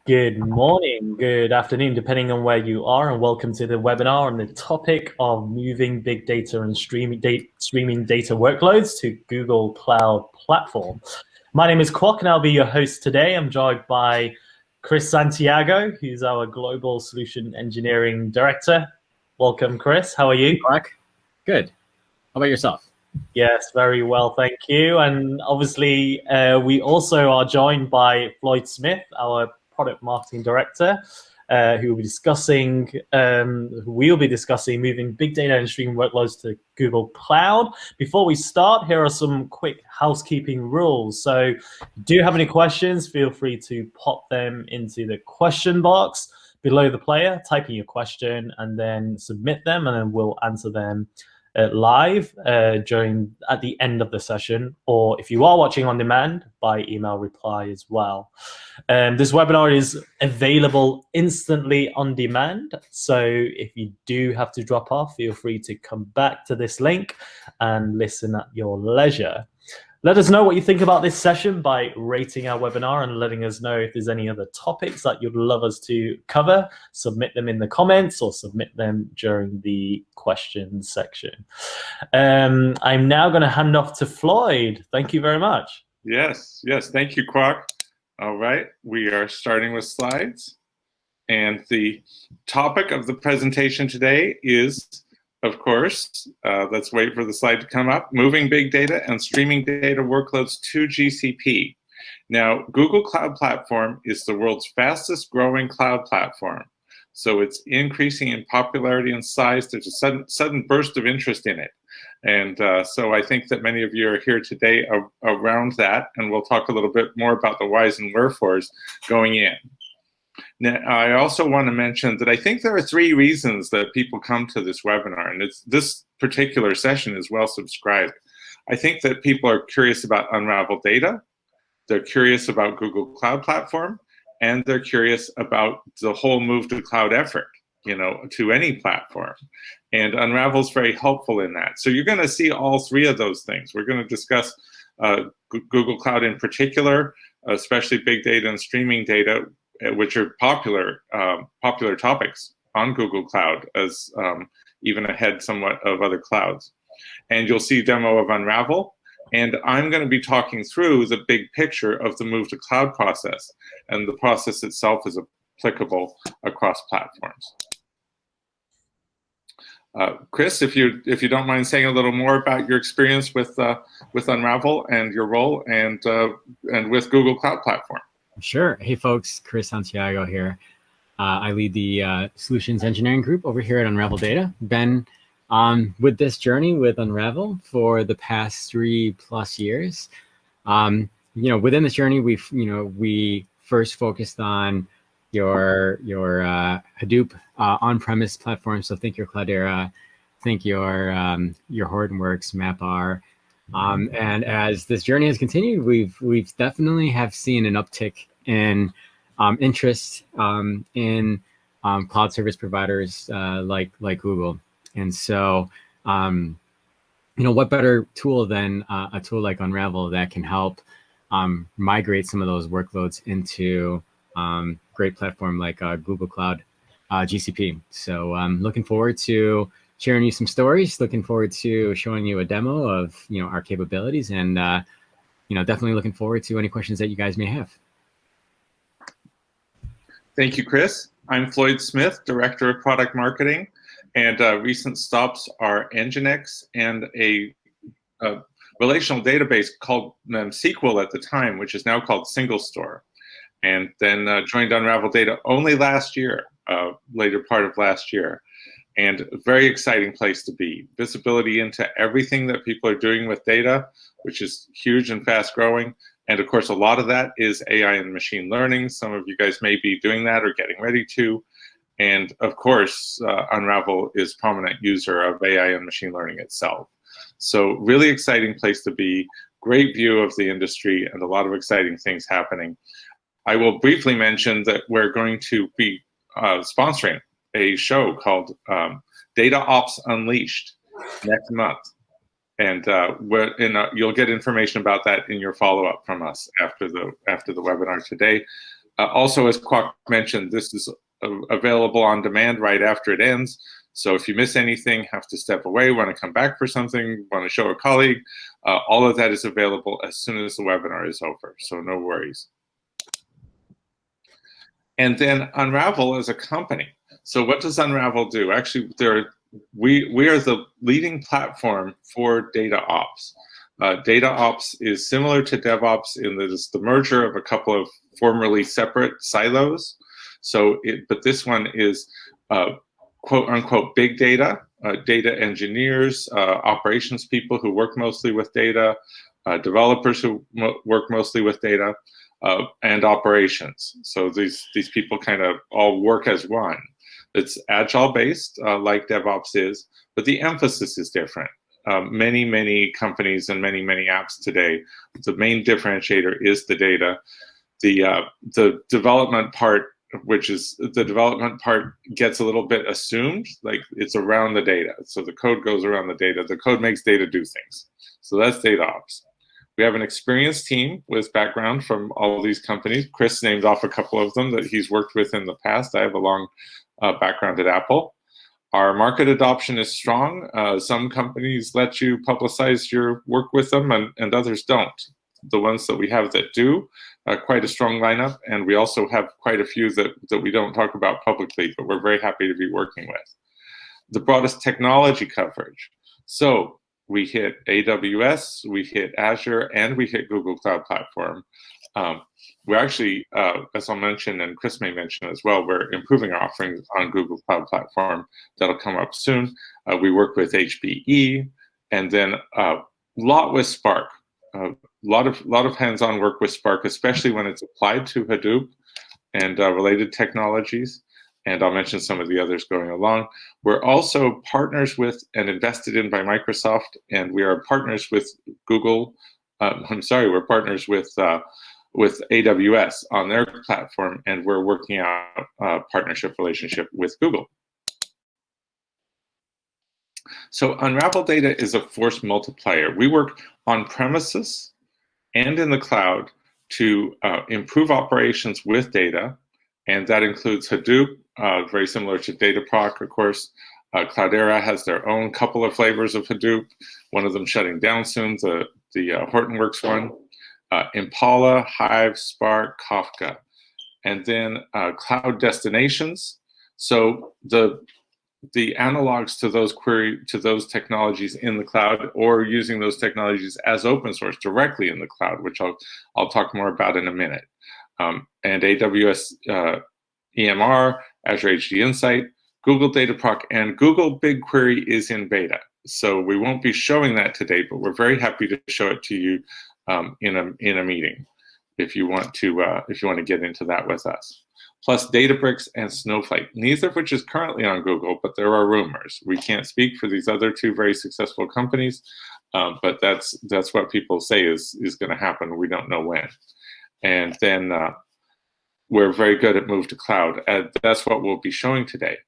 Good morning, good afternoon, depending on where you are, and welcome to the webinar on the topic of moving big data and streaming data workloads to Google Cloud Platform. My name is Kwok, and I'll be your host today. I'm joined by Chris Santiago, who's our Global Solution Engineering Director. Welcome, Chris. How are you? Clark? Good. How about yourself? Yes, very well, thank you. And obviously, we also are joined by Floyd Smith, our product marketing director, who will be discussing moving big data and streaming workloads to Google Cloud. Before we start, here are some quick housekeeping rules. So, if you do have any questions, feel free to pop them into the question box below the player, type in your question, and then submit them, and then we'll answer them live at the end of the session, or if you are watching on demand, by email reply as well. This webinar is available instantly on demand, so if you do have to drop off, feel free to come back to this link and listen at your leisure. Let us know what you think about this session by rating our webinar and letting us know if there's any other topics that you'd love us to cover. Submit them in the comments or submit them during the questions section. I'm now going to hand off to Floyd. Thank you very much. Yes. Thank you, Kwok. All right, we are starting with slides. And the topic of the presentation today is, of course, let's wait for the slide to come up, moving big data and streaming data workloads to GCP. Now, Google Cloud Platform is the world's fastest growing cloud platform. So it's increasing in popularity and size. There's a sudden burst of interest in it. And so I think that many of you are here today around that, and we'll talk a little bit more about the whys and wherefores going in. Now, I also want to mention that I think there are 3 reasons that people come to this webinar, and this particular session is well subscribed. I think that people are curious about Unravel Data, they're curious about Google Cloud Platform, and they're curious about the whole move to cloud effort, to any platform. And Unravel is very helpful in that. So you're going to see all 3 of those things. We're going to discuss Google Cloud in particular, especially big data and streaming data, which are popular topics on Google Cloud, as even ahead somewhat of other clouds. And you'll see a demo of Unravel. And I'm going to be talking through the big picture of the move to cloud process. And the process itself is applicable across platforms. Chris, if you don't mind saying a little more about your experience with Unravel and your role and with Google Cloud Platform. Sure. Hey, folks. Chris Santiago here. I lead the Solutions Engineering Group over here at Unravel Data. Been with this journey with Unravel for the past 3+ years. Within this journey, we first focused on your Hadoop on-premise platform. So think your Cloudera, think your Hortonworks, MapR. And as this journey has continued, we've definitely have seen an uptick in interest in cloud service providers like Google. And so, what better tool than a tool like Unravel that can help migrate some of those workloads into great platform like Google Cloud GCP. So I'm looking forward to sharing you some stories, looking forward to showing you a demo of our capabilities, and definitely looking forward to any questions that you guys may have. Thank you, Chris. I'm Floyd Smith, Director of Product Marketing, and recent stops are Nginx and a relational database called SQL at the time, which is now called SingleStore, and then joined Unravel Data only last year, later part of last year. And a very exciting place to be. Visibility into everything that people are doing with data, which is huge and fast growing. And of course, a lot of that is AI and machine learning. Some of you guys may be doing that or getting ready to. And of course, Unravel is a prominent user of AI and machine learning itself. So really exciting place to be, great view of the industry, and a lot of exciting things happening. I will briefly mention that we're going to be sponsoring a show called Data Ops Unleashed next month. And you'll get information about that in your follow-up from us after the webinar today. Also, as Kwok mentioned, this is available on demand right after it ends. So if you miss anything, have to step away, want to come back for something, want to show a colleague, all of that is available as soon as the webinar is over. So no worries. And then Unravel as a company. So what does Unravel do? Actually, we are the leading platform for data ops. Data ops is similar to DevOps in that it's the merger of a couple of formerly separate silos. But this one is quote unquote big data, data engineers, operations people who work mostly with data, developers who work mostly with data, and operations. So these people kind of all work as one. It's agile based, like DevOps is, but the emphasis is different. Many companies and many apps today, the main differentiator is the data. The development part, which is the development part, gets a little bit assumed, like it's around the data. So the code goes around the data. The code makes data do things. So that's data ops. We have an experienced team with background from all of these companies. Chris named off a couple of them that he's worked with in the past. I have a long background at Apple. Our market adoption is strong. Some companies let you publicize your work with them, and others don't. The ones that we have that do, quite a strong lineup, and we also have quite a few that we don't talk about publicly, but we're very happy to be working with. The broadest technology coverage. So we hit AWS, we hit Azure, and we hit Google Cloud Platform. We're actually, as I'll mention, and Chris may mention as well, we're improving our offerings on Google Cloud Platform. That'll come up soon. We work with HPE, and then a lot with Spark. A lot of hands-on work with Spark, especially when it's applied to Hadoop and related technologies. And I'll mention some of the others going along. We're also partners with and invested in by Microsoft, and we are partners with Google. We're partners with AWS on their platform, and we're working out a partnership relationship with Google. So Unravel Data is a force multiplier. We work on premises and in the cloud to improve operations with data, and that includes Hadoop, very similar to Dataproc, of course. Cloudera has their own couple of flavors of Hadoop, one of them shutting down soon, the Hortonworks one. Impala, Hive, Spark, Kafka, and then cloud destinations. So the analogs to those technologies in the cloud, or using those technologies as open source directly in the cloud, which I'll talk more about in a minute. And AWS EMR, Azure HD Insight, Google Dataproc, and Google BigQuery is in beta. So we won't be showing that today, but we're very happy to show it to you in a meeting if you want to get into that with us. Plus Databricks and Snowflake, neither of which is currently on Google, but there are rumors. We can't speak for these other two very successful companies, but that's what people say is going to happen. We don't know when. And then we're very good at move to cloud. That's what we'll be showing today.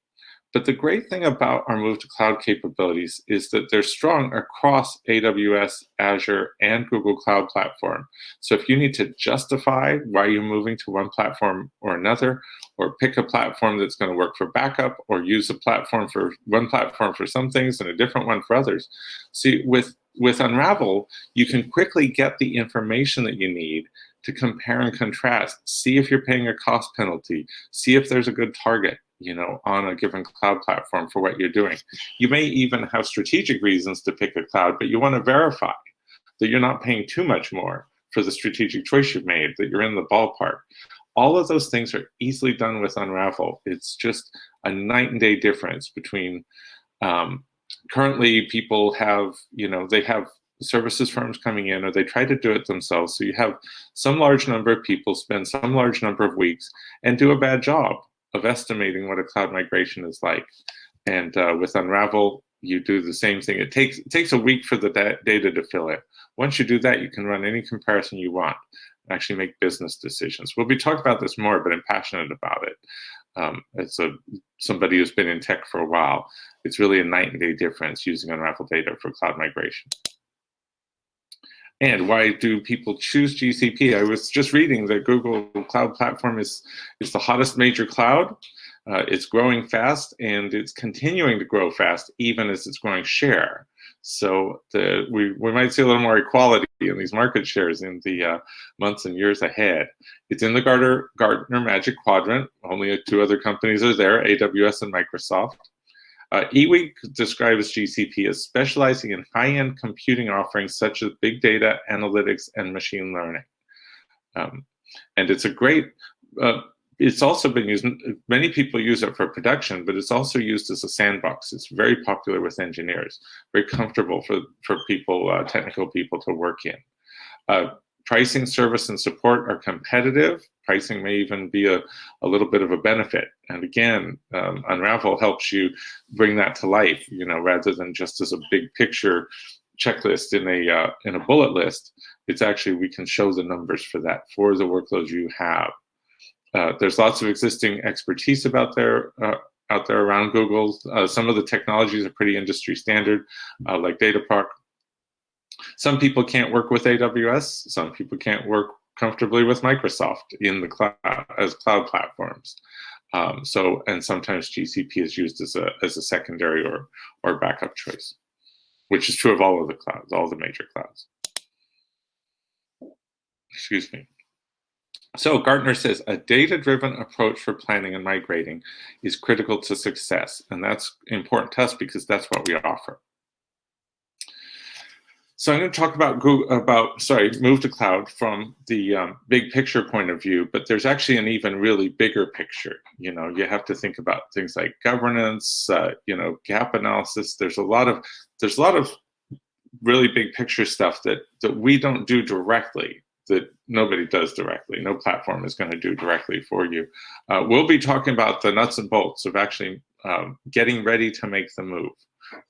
But the great thing about our move to cloud capabilities is that they're strong across AWS, Azure, and Google Cloud Platform. So if you need to justify why you're moving to one platform or another, or pick a platform that's going to work for backup, or use a platform for one platform for some things and a different one for others. See, with Unravel, you can quickly get the information that you need to compare and contrast, see if you're paying a cost penalty, see if there's a good target, on a given cloud platform for what you're doing. You may even have strategic reasons to pick a cloud, but you want to verify that you're not paying too much more for the strategic choice you've made, that you're in the ballpark. All of those things are easily done with Unravel. It's just a night and day difference between, currently people have, they have services firms coming in, or they try to do it themselves. So you have some large number of people spend some large number of weeks and do a bad job of estimating what a cloud migration is like. And with Unravel, you do the same thing. It takes a week for the data to fill in. Once you do that, you can run any comparison you want, and actually make business decisions. We'll be talking about this more, but I'm passionate about it. It's somebody who's been in tech for a while. It's really a night and day difference using Unravel Data for cloud migration. And why do people choose GCP? I was just reading that Google Cloud Platform is the hottest major cloud. It's growing fast, and it's continuing to grow fast, even as it's growing share. So we might see a little more equality in these market shares in the months and years ahead. It's in the Gartner Magic Quadrant. Only 2 other companies are there, AWS and Microsoft. eWeek describes GCP as specializing in high-end computing offerings such as big data, analytics, and machine learning. And it's a great, it's also been used, many people use it for production, but it's also used as a sandbox. It's very popular with engineers, very comfortable for people, technical people to work in. Pricing, service, and support are competitive. Pricing may even be a little bit of a benefit. And again, Unravel helps you bring that to life, rather than just as a big picture checklist in a bullet list. It's actually, we can show the numbers for that, for the workloads you have. There's lots of existing expertise out there around Google. Some of the technologies are pretty industry standard, like Dataproc. Some people can't work with AWS. Some people can't work comfortably with Microsoft in the cloud as cloud platforms. And sometimes GCP is used as a secondary or backup choice, which is true of all of the clouds, all the major clouds. Excuse me. So Gartner says a data-driven approach for planning and migrating is critical to success, and that's important to us because that's what we offer. So I'm going to talk about move to cloud from the big picture point of view, but there's actually an even really bigger picture. You have to think about things like governance, gap analysis. There's a lot of really big picture stuff that we don't do directly, that nobody does directly. No platform is going to do directly for you. We'll be talking about the nuts and bolts of actually getting ready to make the move.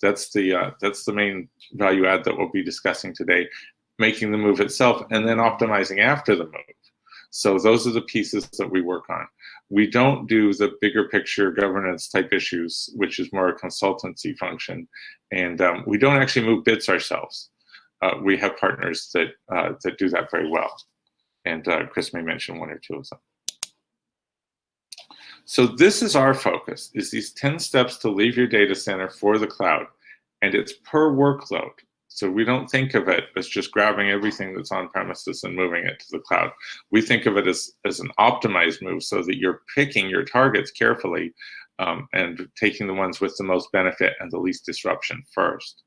That's the main value add that we'll be discussing today, making the move itself and then optimizing after the move. So those are the pieces that we work on. We don't do the bigger picture governance type issues, which is more a consultancy function. And we don't actually move bits ourselves. We have partners that do that very well. And Chris may mention 1 or 2 of them. So this is our focus, is these 10 steps to leave your data center for the cloud. And it's per workload. So we don't think of it as just grabbing everything that's on premises and moving it to the cloud. We think of it as an optimized move so that you're picking your targets carefully and taking the ones with the most benefit and the least disruption first.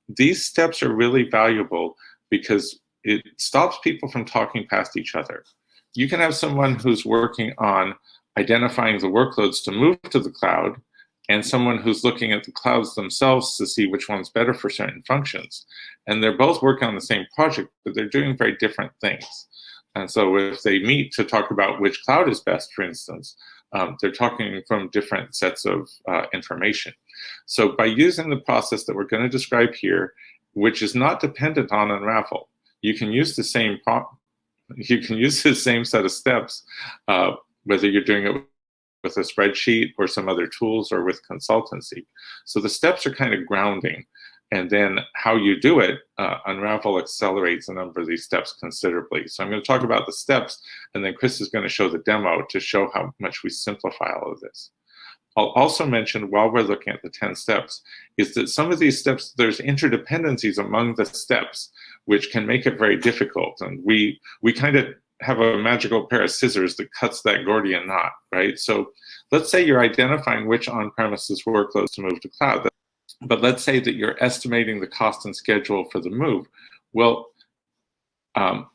These steps are really valuable because it stops people from talking past each other. You can have someone who's working on identifying the workloads to move to the cloud and someone who's looking at the clouds themselves to see which one's better for certain functions. And they're both working on the same project, but they're doing very different things. And so if they meet to talk about which cloud is best, for instance, they're talking from different sets of information. So by using the process that we're going to describe here, which is not dependent on Unravel, you can use the same set of steps, whether you're doing it with a spreadsheet or some other tools or with consultancy. So the steps are kind of grounding. And then how you do it, Unravel accelerates a number of these steps considerably. So I'm going to talk about the steps, and then Chris is going to show the demo to show how much we simplify all of this. I'll also mention, while we're looking at the 10 steps, is that some of these steps, there's interdependencies among the steps, which can make it very difficult. And we kind of have a magical pair of scissors that cuts that Gordian knot, right? So let's say you're identifying which on-premises workloads to move to cloud, but let's say that you're estimating the cost and schedule for the move. Well,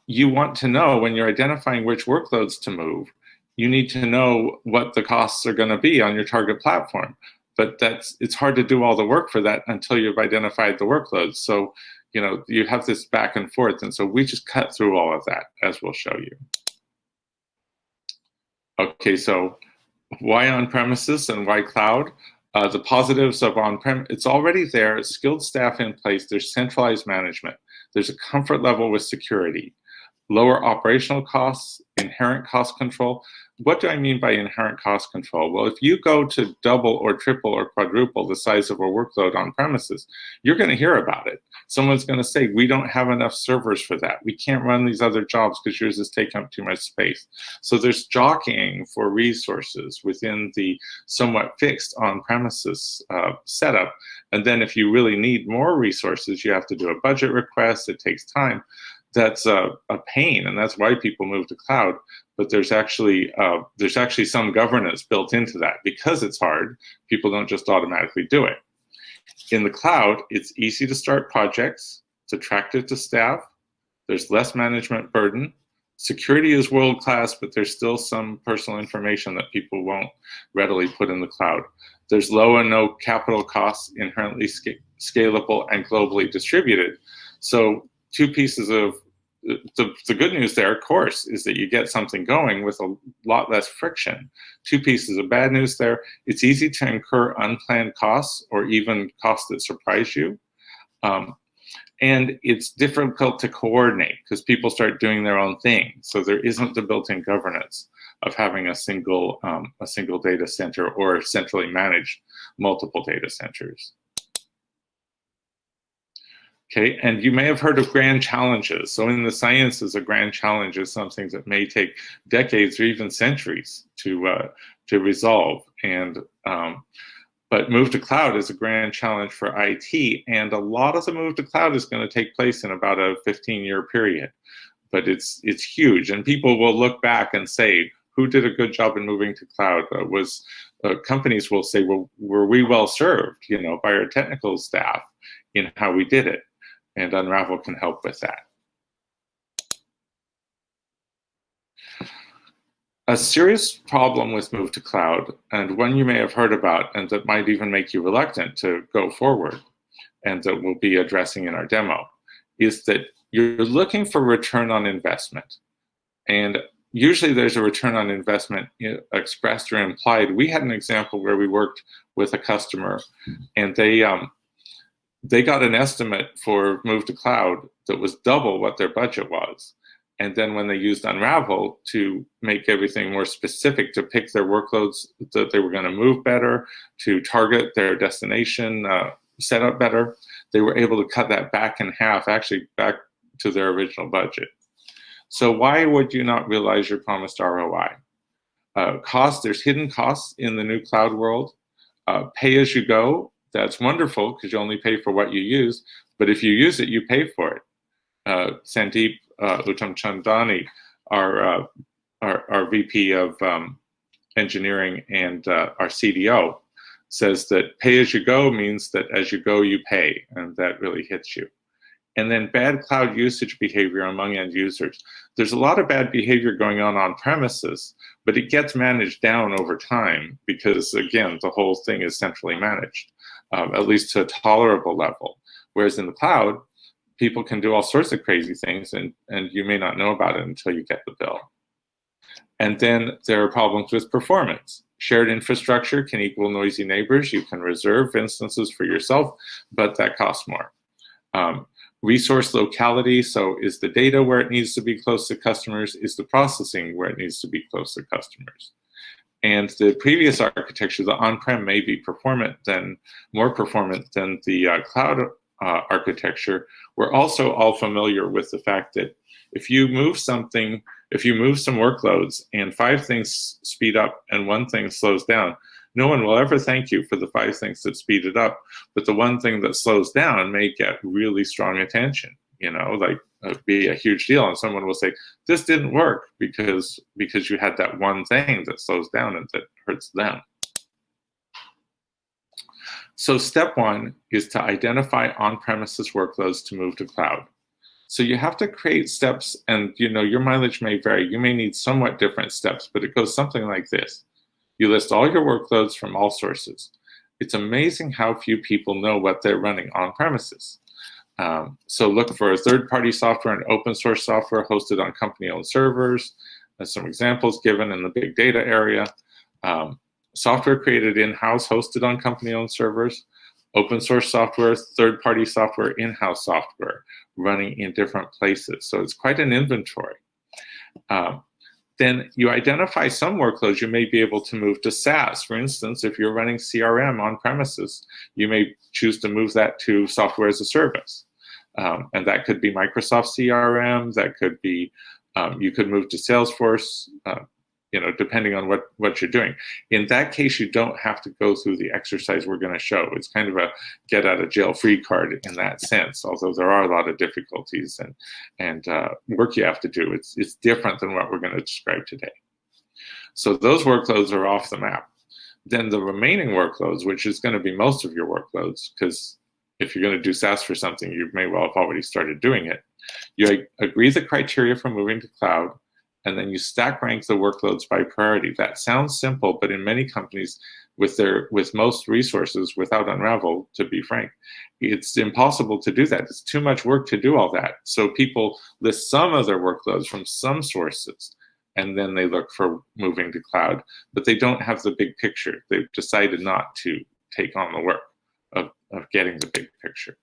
you want to know, when you're identifying which workloads to move, you need to know what the costs are going to be on your target platform. But it's hard to do all the work for that until you've identified the workloads. So you have this back and forth, and so we just cut through all of that, as we'll show you. Okay, so why on-premises and why cloud? The positives of on-prem, it's already there, skilled staff in place, there's centralized management, there's a comfort level with security. lower operational costs, inherent cost control. What do I mean by inherent cost control? Well, if you go to double or triple or quadruple the size of a workload on premises, you're going to hear about it. Someone's going to say, we don't have enough servers for that. We can't run these other jobs because yours is taking up too much space. So there's jockeying for resources within the somewhat fixed on-premises setup. And then if you really need more resources, you have to do a budget request. It takes time. That's a pain, and that's why people move to cloud. But there's actually some governance built into that. Because it's hard, people don't just automatically do it. In the cloud, it's easy to start projects. It's attractive to staff. There's less management burden. Security is world-class, but there's still some personal information that people won't readily put in the cloud. There's low and no capital costs, inherently scalable and globally distributed. So two pieces of the good news there, of course, is that you get something going with a lot less friction. Two pieces of bad news there. It's easy to incur unplanned costs or even costs that surprise you. And it's difficult to coordinate because people start doing their own thing. So there isn't the built-in governance of having a single data center or centrally managed multiple data centers. Okay, and you may have heard of grand challenges. So in the sciences, a grand challenge is something that may take decades or even centuries to resolve. And but move to cloud is a grand challenge for IT, and a lot of the move to cloud is going to take place in about a 15-year period. But it's huge, and people will look back and say, who did a good job in moving to cloud? Companies will say, well, were we well served, by our technical staff in how we did it? And Unravel can help with that. A serious problem with move to cloud, and one you may have heard about, and that might even make you reluctant to go forward, and that we'll be addressing in our demo, is that you're looking for return on investment. And usually there's a return on investment expressed or implied. We had an example where we worked with a customer, and they got an estimate for move to cloud that was double what their budget was. And then when they used Unravel to make everything more specific, to pick their workloads that they were going to move better, to target their destination setup better, they were able to cut that back in half, actually back to their original budget. So why would you not realize your promised ROI? Cost, there's hidden costs in the new cloud world. Pay as you go, that's wonderful because you only pay for what you use, but if you use it, you pay for it. Sandeep Uttamchandani, our VP of engineering and our CDO, says that pay as you go means that as you go, you pay, and that really hits you. And then bad cloud usage behavior among end users. There's a lot of bad behavior going on premises, but it gets managed down over time because, again, the whole thing is centrally managed, at least to a tolerable level. Whereas in the cloud, people can do all sorts of crazy things, and you may not know about it until you get the bill. And then there are problems with performance. Shared infrastructure can equal noisy neighbors. You can reserve instances for yourself, but that costs more. Resource locality, so is the data where it needs to be close to customers? Is the processing where it needs to be close to customers? And the previous architecture, the on-prem, may be more performant than the cloud architecture. We're also all familiar with the fact that if you move some workloads and 5 things speed up and 1 thing slows down, no one will ever thank you for the 5 things that speed it up, but the 1 thing that slows down may get really strong attention, be a huge deal, and someone will say, this didn't work because you had that 1 thing that slows down and that hurts them. So step 1 is to identify on-premises workloads to move to cloud. So you have to create steps, and your mileage may vary. You may need somewhat different steps, but it goes something like this. You list all your workloads from all sources. It's amazing how few people know what they're running on premises. So look for third-party software and open source software hosted on company-owned servers. There's some examples given in the big data area. Software created in-house hosted on company-owned servers. Open source software, third-party software, in-house software running in different places. So it's quite an inventory. Then you identify some workloads you may be able to move to SaaS. For instance, if you're running CRM on premises, you may choose to move that to software as a service. And that could be Microsoft CRM, that could be, you could move to Salesforce, depending on what you're doing. In that case, you don't have to go through the exercise we're going to show. It's kind of a get out of jail free card in that sense, although there are a lot of difficulties and work you have to do. It's different than what we're going to describe today. So those workloads are off the map. Then the remaining workloads, which is going to be most of your workloads, because if you're going to do SaaS for something, you may well have already started doing it. You agree the criteria for moving to cloud, and then you stack rank the workloads by priority. That sounds simple, but in many companies with most resources without Unravel, to be frank, it's impossible to do that. It's too much work to do all that. So people list some of their workloads from some sources, and then they look for moving to cloud, but they don't have the big picture. They've decided not to take on the work of getting the big picture.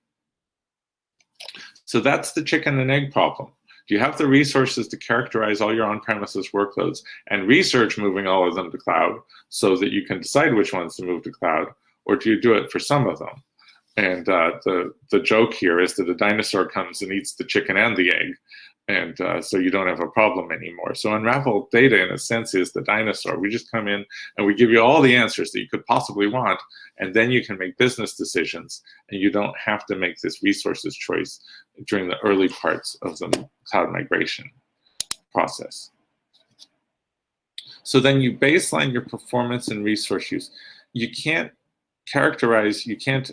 So that's the chicken and egg problem. Do you have the resources to characterize all your on-premises workloads and research moving all of them to cloud so that you can decide which ones to move to cloud, or do you do it for some of them? And the joke here is that a dinosaur comes and eats the chicken and the egg, and so you don't have a problem anymore. So Unravel Data, in a sense, is the dinosaur. We just come in and we give you all the answers that you could possibly want, and then you can make business decisions, and you don't have to make this resources choice during the early parts of the cloud migration process. So then you baseline your performance and resource use. You can't characterize, you can't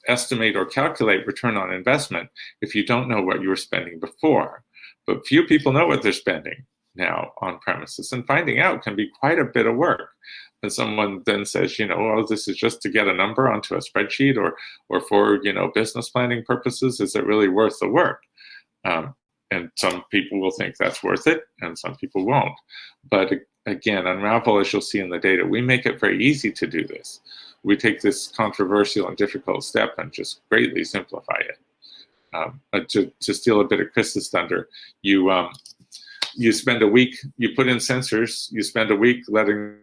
estimate or calculate return on investment if you don't know what you were spending before. But few people know what they're spending now on premises, and finding out can be quite a bit of work. And someone then says, oh, this is just to get a number onto a spreadsheet or for, business planning purposes. Is it really worth the work? And some people will think that's worth it, and some people won't. But again, Unravel, as you'll see in the data, we make it very easy to do this. We take this controversial and difficult step and just greatly simplify it. To steal a bit of Chris's thunder, you spend a week, you put in sensors, you spend a week letting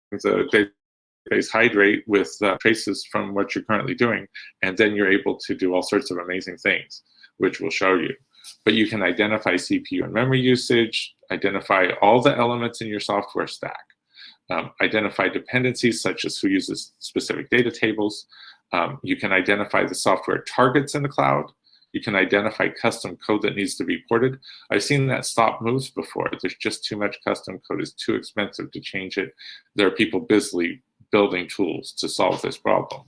the database hydrate with traces from what you're currently doing, and then you're able to do all sorts of amazing things, which we'll show you. But you can identify CPU and memory usage, identify all the elements in your software stack, identify dependencies such as who uses specific data tables. You can identify the software targets in the cloud. You can identify custom code that needs to be ported. I've seen that stop moves before. There's just too much custom code. It's too expensive to change it. There are people busily building tools to solve this problem.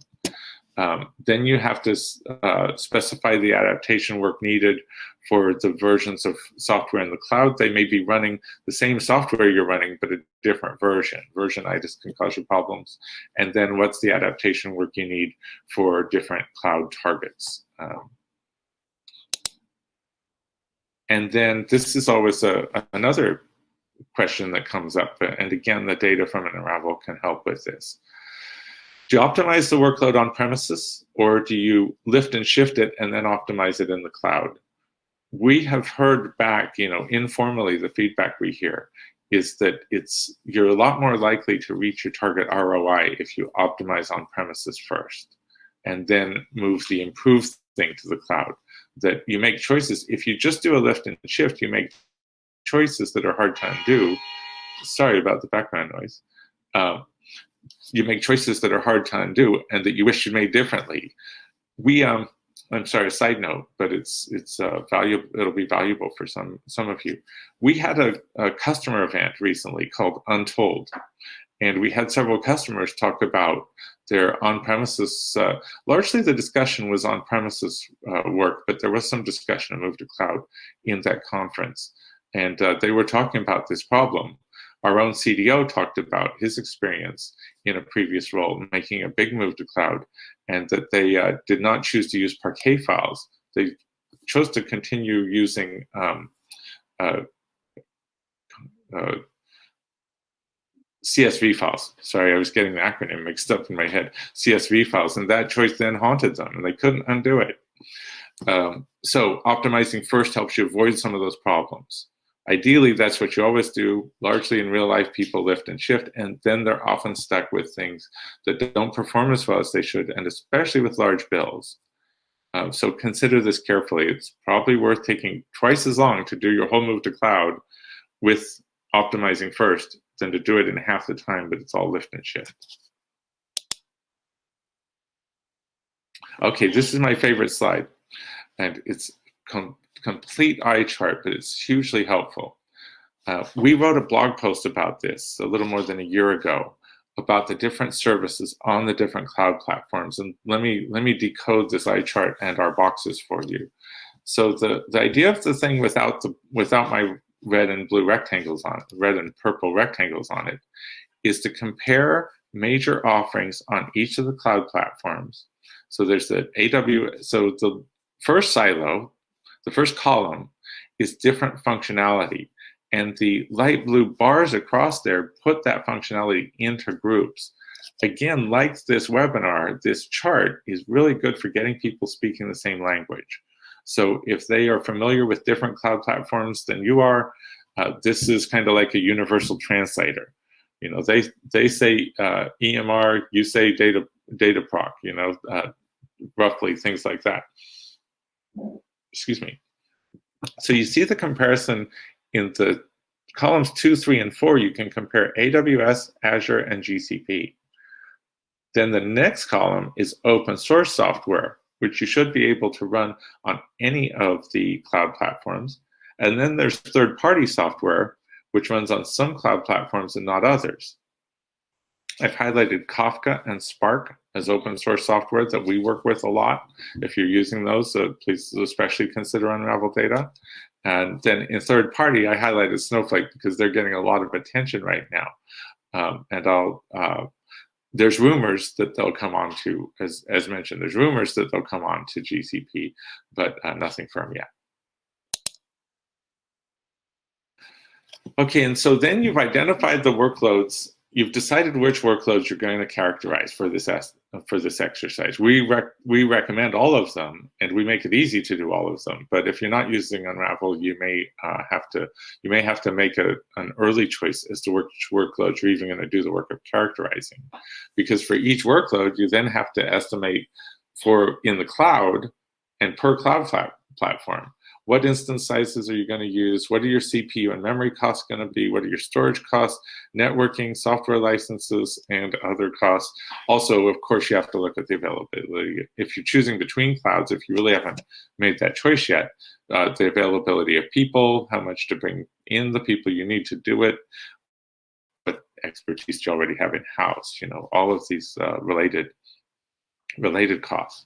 Then you have to specify the adaptation work needed for the versions of software in the cloud. They may be running the same software you're running, but a different version. Versionitis can cause you problems. And then what's the adaptation work you need for different cloud targets? And then this is always another question that comes up. And again, the data from an Unravel can help with this. Do you optimize the workload on premises, or do you lift and shift it and then optimize it in the cloud? We have heard back, informally, the feedback we hear is that you're a lot more likely to reach your target ROI if you optimize on premises first and then move the improved thing to the cloud. That you make choices. If you just do a lift and shift, you make choices that are hard to undo. Sorry about the background noise. You make choices that are hard to undo and that you wish you made differently. I'm sorry, side note, but it's valuable. It'll be valuable for some of you. We had a customer event recently called Untold, and we had several customers talk about their on-premises. Largely, the discussion was on-premises work, but there was some discussion of move to cloud in that conference, and they were talking about this problem. Our own CDO talked about his experience in a previous role making a big move to cloud, and that they did not choose to use Parquet files. They chose to continue using CSV files. Sorry, I was getting the acronym mixed up in my head. CSV files, and that choice then haunted them, and they couldn't undo it. So optimizing first helps you avoid some of those problems. Ideally, that's what you always do. Largely in real life, people lift and shift, and then they're often stuck with things that don't perform as well as they should, and especially with large bills. So consider this carefully. It's probably worth taking twice as long to do your whole move to cloud with optimizing first than to do it in half the time, but it's all lift and shift. Okay, this is my favorite slide, and it's complete eye chart, but it's hugely helpful. We wrote a blog post about this a little more than a year ago, about the different services on the different cloud platforms. And let me decode this eye chart and our boxes for you. So the idea of the thing without my red and blue rectangles on it, red and purple rectangles on it, is to compare major offerings on each of the cloud platforms. So there's the AWS, so the first silo, the first column is different functionality. And the light blue bars across there put that functionality into groups. Again, like this webinar, this chart is really good for getting people speaking the same language. So if they are familiar with different cloud platforms than you are, this is kind of like a universal translator. You know, they say EMR, you say Dataproc, you know, roughly things like that. Excuse me. So you see the comparison in the columns 2, 3, and 4. You can compare AWS, Azure, and GCP. Then the next column is open source software, which you should be able to run on any of the cloud platforms. And then there's third-party software, which runs on some cloud platforms and not others. I've highlighted Kafka and Spark as open source software that we work with a lot. If you're using those, please especially consider Unravel Data. And then in third party, I highlighted Snowflake because they're getting a lot of attention right now. There's rumors that they'll come on to, as mentioned, there's rumors that they'll come on to GCP, but nothing firm yet. Okay, and so then you've identified the workloads. You've decided which workloads you're going to characterize for this exercise. We recommend all of them, and we make it easy to do all of them. But if you're not using Unravel, you may have to make an early choice as to which workloads you're even going to do the work of characterizing, because for each workload you then have to estimate for in the cloud and per cloud platform. What instance sizes are you going to use? What are your CPU and memory costs going to be? What are your storage costs, networking, software licenses, and other costs? Also, of course, you have to look at the availability. If you're choosing between clouds, if you really haven't made that choice yet, the availability of people, how much to bring in the people you need to do it, what expertise you already have in-house, you know, all of these related costs.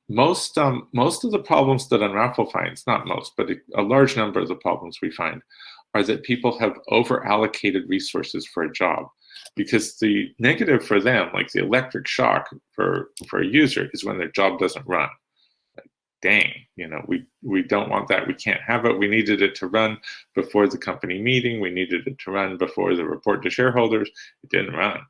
Most of the problems that Unravel finds, not most, but a large number of the problems we find, are that people have over-allocated resources for a job. Because the negative for them, like the electric shock for a user, is when their job doesn't run. Like, dang, you know, we don't want that. We can't have it. We needed it to run before the company meeting. We needed it to run before the report to shareholders. It didn't run.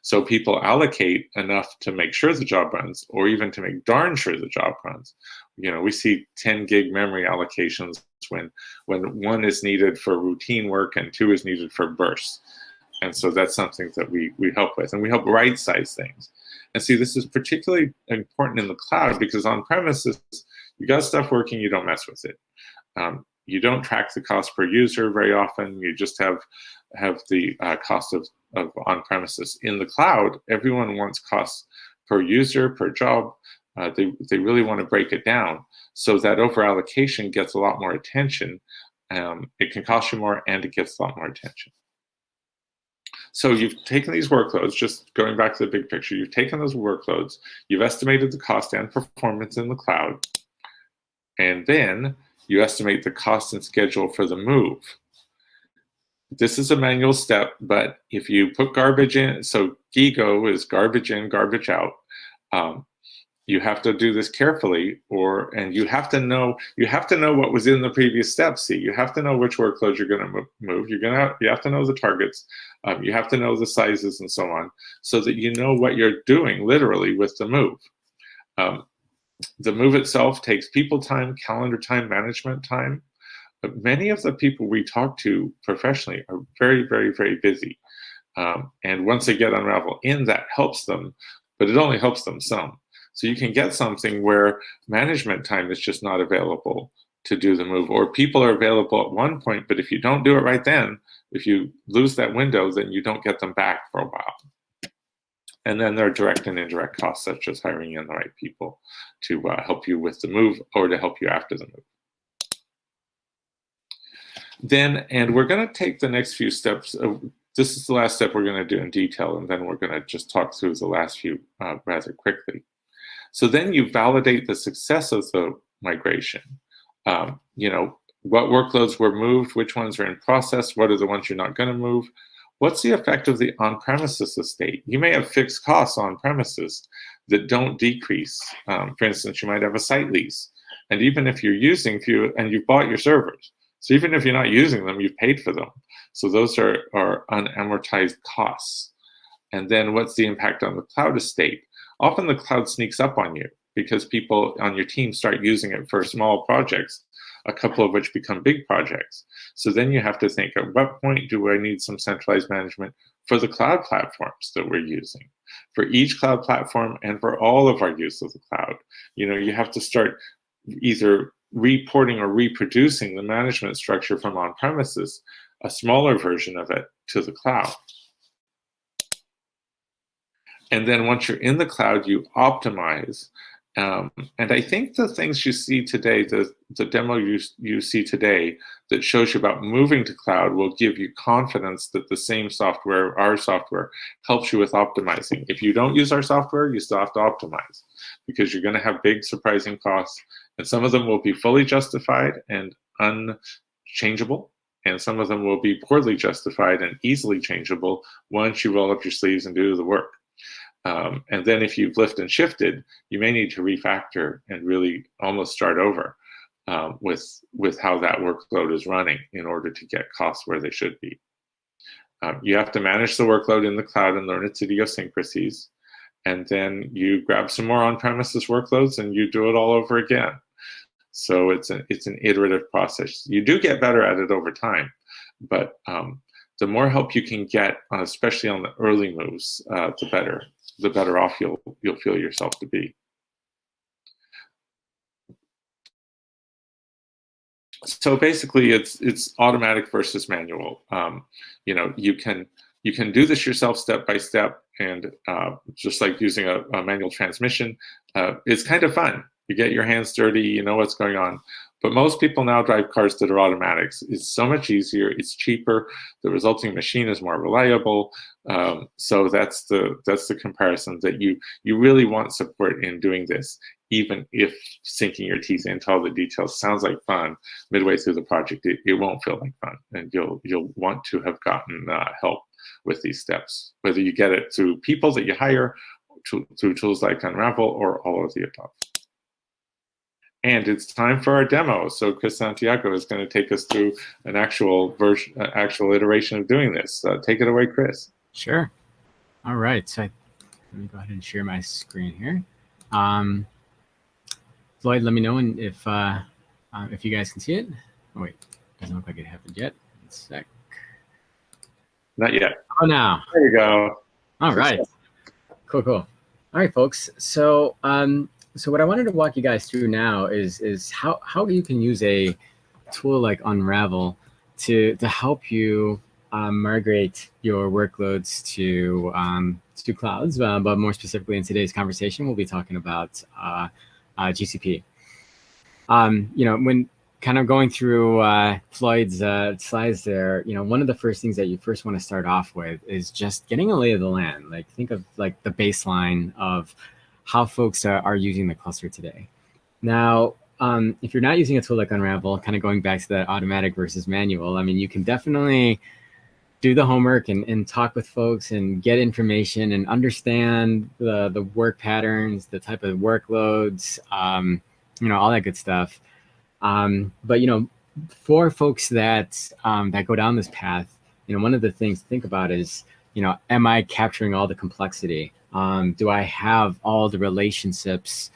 So people allocate enough to make sure the job runs, or even to make darn sure the job runs. You know, we see 10 gig memory allocations when 1 is needed for routine work and 2 is needed for bursts. And so that's something that we help with, and we help right-size things. And see, this is particularly important in the cloud because on premises, you got stuff working, you don't mess with it. You don't track the cost per user very often. You just have the cost of on-premises. In the cloud, everyone wants costs per user, per job. They really want to break it down so that over-allocation gets a lot more attention. It can cost you more, and it gets a lot more attention. So you've taken these workloads, just going back to the big picture, you've taken those workloads, you've estimated the cost and performance in the cloud, and then you estimate the cost and schedule for the move. This is a manual step, but if you put garbage in, so GIGO is garbage in, garbage out. You have to do this carefully, and you have to know what was in the previous step. See, you have to know which workloads you're going to move. You have to know the targets. You have to know the sizes and so on, so that you know what you're doing literally with the move. The move itself takes people time, calendar time, management time. But many of the people we talk to professionally are very, very, very busy. And once they get Unravel in, that helps them, but it only helps them some. So you can get something where management time is just not available to do the move, or people are available at one point, but if you don't do it right then, if you lose that window, then you don't get them back for a while. And then there are direct and indirect costs, such as hiring in the right people to help you with the move or to help you after the move. Then, and we're going to take the next few steps. This is the last step we're going to do in detail, and then we're going to just talk through the last few rather quickly. So then you validate the success of the migration. You know, what workloads were moved, which ones are in process, what are the ones you're not going to move, what's the effect of the on-premises estate? You may have fixed costs on premises that don't decrease. For instance, you might have a site lease, and even if you're using and you've bought your servers, so even if you're not using them, you've paid for them. So those are unamortized costs. And then what's the impact on the cloud estate? Often the cloud sneaks up on you because people on your team start using it for small projects, a couple of which become big projects. So then you have to think, at what point do I need some centralized management for the cloud platforms that we're using? For each cloud platform and for all of our use of the cloud, you know, you have to start either reporting or reproducing the management structure from on-premises, a smaller version of it, to the cloud. And then once you're in the cloud, you optimize. And I think the things you see today, the demo you see today that shows you about moving to cloud will give you confidence that the same software, our software, helps you with optimizing. If you don't use our software, you still have to optimize because you're going to have big surprising costs. And some of them will be fully justified and unchangeable. And some of them will be poorly justified and easily changeable once you roll up your sleeves and do the work. And then if you've lift and shifted, you may need to refactor and really almost start over with how that workload is running in order to get costs where they should be. You have to manage the workload in the cloud and learn its idiosyncrasies. And then you grab some more on-premises workloads and you do it all over again. So it's an iterative process. You do get better at it over time, but the more help you can get, especially on the early moves, the better off you'll feel yourself to be. So basically, it's automatic versus manual. You know, you can do this yourself step by step, and just like using a manual transmission, it's kind of fun. You get your hands dirty, you know what's going on. But most people now drive cars that are automatics. It's so much easier, it's cheaper, the resulting machine is more reliable. So that's the comparison, that you really want support in doing this, even if sinking your teeth into all the details sounds like fun. Midway through the project, it won't feel like fun, and you'll want to have gotten help with these steps, whether you get it through people that you hire, through tools like Unravel, or all of the above. And it's time for our demo. So Chris Santiago is going to take us through an actual iteration of doing this. Take it away, Chris. Sure. All right. So let me go ahead and share my screen here. Floyd, let me know if you guys can see it. Oh wait, doesn't look like it happened yet. One sec. Not yet. Oh, now. There you go. All right. Cool. All right, folks. So so what I wanted to walk you guys through now is how you can use a tool like Unravel to help you migrate your workloads to clouds. But more specifically, in today's conversation, we'll be talking about GCP. You know, when kind of going through Floyd's slides there, you know, one of the first things that you first want to start off with is just getting a lay of the land. Like, think of like the baseline of how folks are using the cluster today. Now, if you're not using a tool like Unravel, kind of going back to that automatic versus manual, I mean, you can definitely do the homework and talk with folks and get information and understand the work patterns, the type of workloads, you know, all that good stuff. But, you know, for folks that go down this path, you know, one of the things to think about is, you know, am I capturing all the complexity? Do I have all the relationships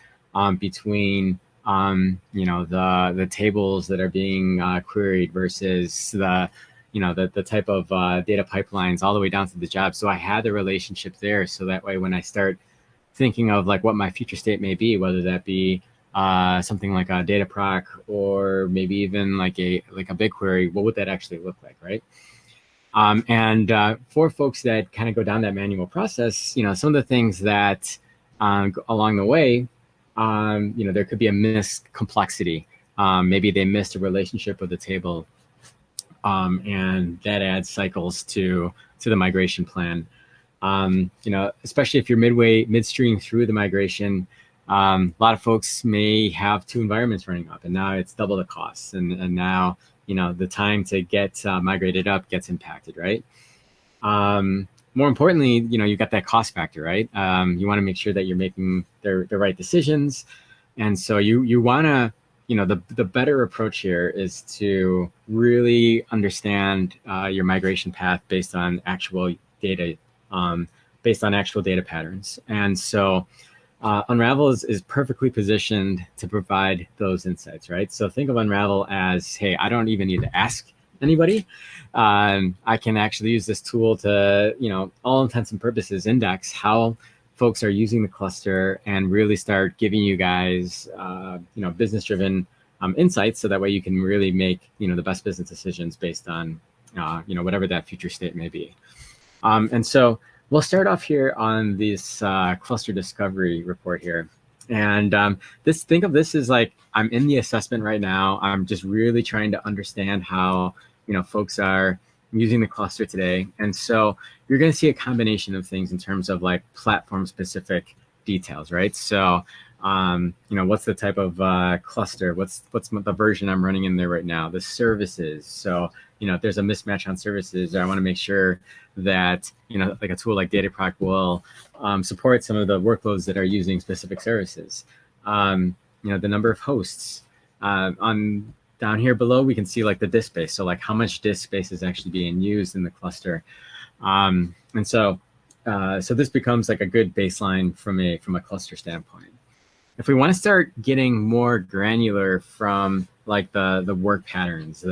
between the tables that are being queried versus the type of data pipelines all the way down to the job. So I had the relationship there. So that way, when I start thinking of like what my future state may be, whether that be something like a Dataproc or maybe even like a BigQuery, what would that actually look like, right? And for folks that kind of go down that manual process, some of the things that along the way, there could be a missed complexity. Maybe they missed a relationship with the table, and that adds cycles to the migration plan. Especially if you're midstream through the migration, a lot of folks may have 2 environments running up, and now it's double the costs, and now the time to get migrated up gets impacted, right? More importantly, you got that cost factor, right? You want to make sure that you're making the right decisions, and so you want to, the better approach here is to really understand your migration path based on actual data, patterns, and so. Unravel is perfectly positioned to provide those insights, right? So think of Unravel as, hey, I don't even need to ask anybody. I can actually use this tool to, all intents and purposes, index how folks are using the cluster and really start giving you guys, business-driven insights, so that way you can really make, the best business decisions based on, whatever that future state may be. And so we'll start off here on this cluster discovery report here. And think of this as like, I'm in the assessment right now. I'm just really trying to understand how, folks are using the cluster today. And so you're going to see a combination of things in terms of like platform specific details, right? So, what's the type of cluster? What's the version I'm running in there right now? The services. So, if there's a mismatch on services, I want to make sure that, like a tool like Dataproc will support some of the workloads that are using specific services. The number of hosts. Down here below, we can see like the disk space. So like how much disk space is actually being used in the cluster. And so this becomes like a good baseline from a cluster standpoint. If we want to start getting more granular from like the work patterns,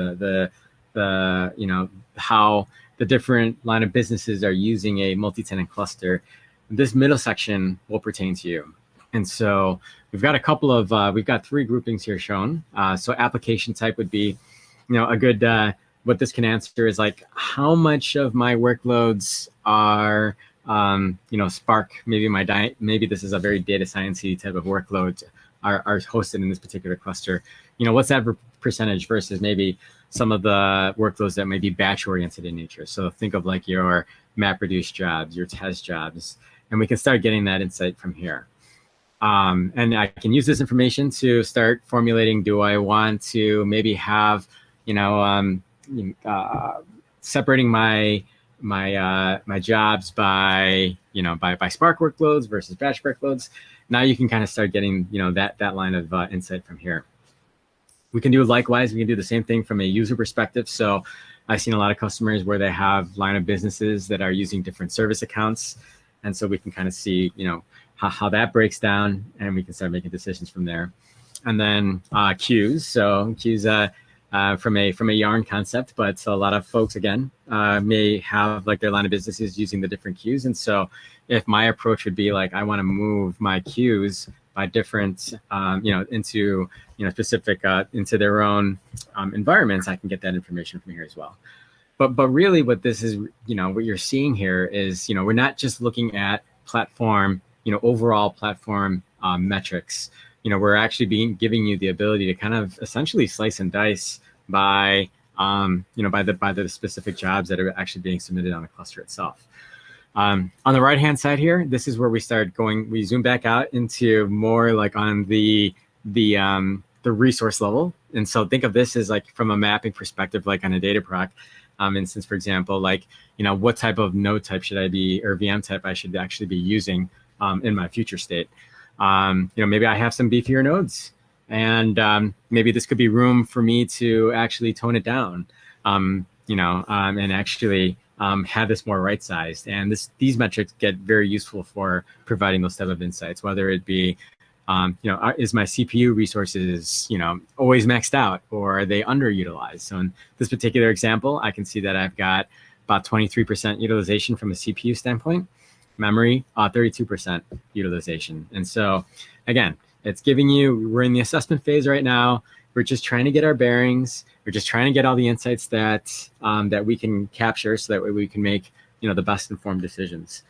how the different line of businesses are using a multi-tenant cluster, this middle section will pertain to you. And so we've got we've got 3 groupings here shown. So application type would be, a good, what this can answer is like, how much of my workloads are, Spark, maybe this is a very data science-y type of workload, are hosted in this particular cluster. What's that percentage versus maybe some of the workloads that may be batch oriented in nature. So think of like your MapReduce jobs, your test jobs, and we can start getting that insight from here. And I can use this information to start formulating, do I want to maybe have, separating my jobs by Spark workloads versus batch workloads. Now you can kind of start getting, that line of insight from here. We can do likewise. We can do the same thing from a user perspective. So I've seen a lot of customers where they have line of businesses that are using different service accounts. And so we can kind of see, how that breaks down, and we can start making decisions from there. And then queues. So queues from a yarn concept, but a lot of folks, again, may have like their line of businesses using the different queues. And so if my approach would be like, I want to move my queues by different, into, specific, into their own environments, I can get that information from here as well. But really what this is, what you're seeing here is, we're not just looking at platform, overall platform metrics. We're actually giving you the ability to kind of essentially slice and dice by, by the specific jobs that are actually being submitted on the cluster itself. On the right-hand side here, this is where we zoom back out into more like on the resource level. And so think of this as like from a mapping perspective, like on a Dataproc instance, for example, like, what type of node type should I be, or VM type I should actually be using in my future state. Maybe I have some beefier nodes, and maybe this could be room for me to actually tone it down, and actually have this more right-sized. And these metrics get very useful for providing those type of insights, whether it be Is my CPU resources, always maxed out, or are they underutilized? So in this particular example, I can see that I've got about 23% utilization from a CPU standpoint, memory, 32% utilization. And so again, it's giving you, we're in the assessment phase right now. We're just trying to get our bearings. We're just trying to get all the insights that that we can capture, so that way we can make the best informed decisions.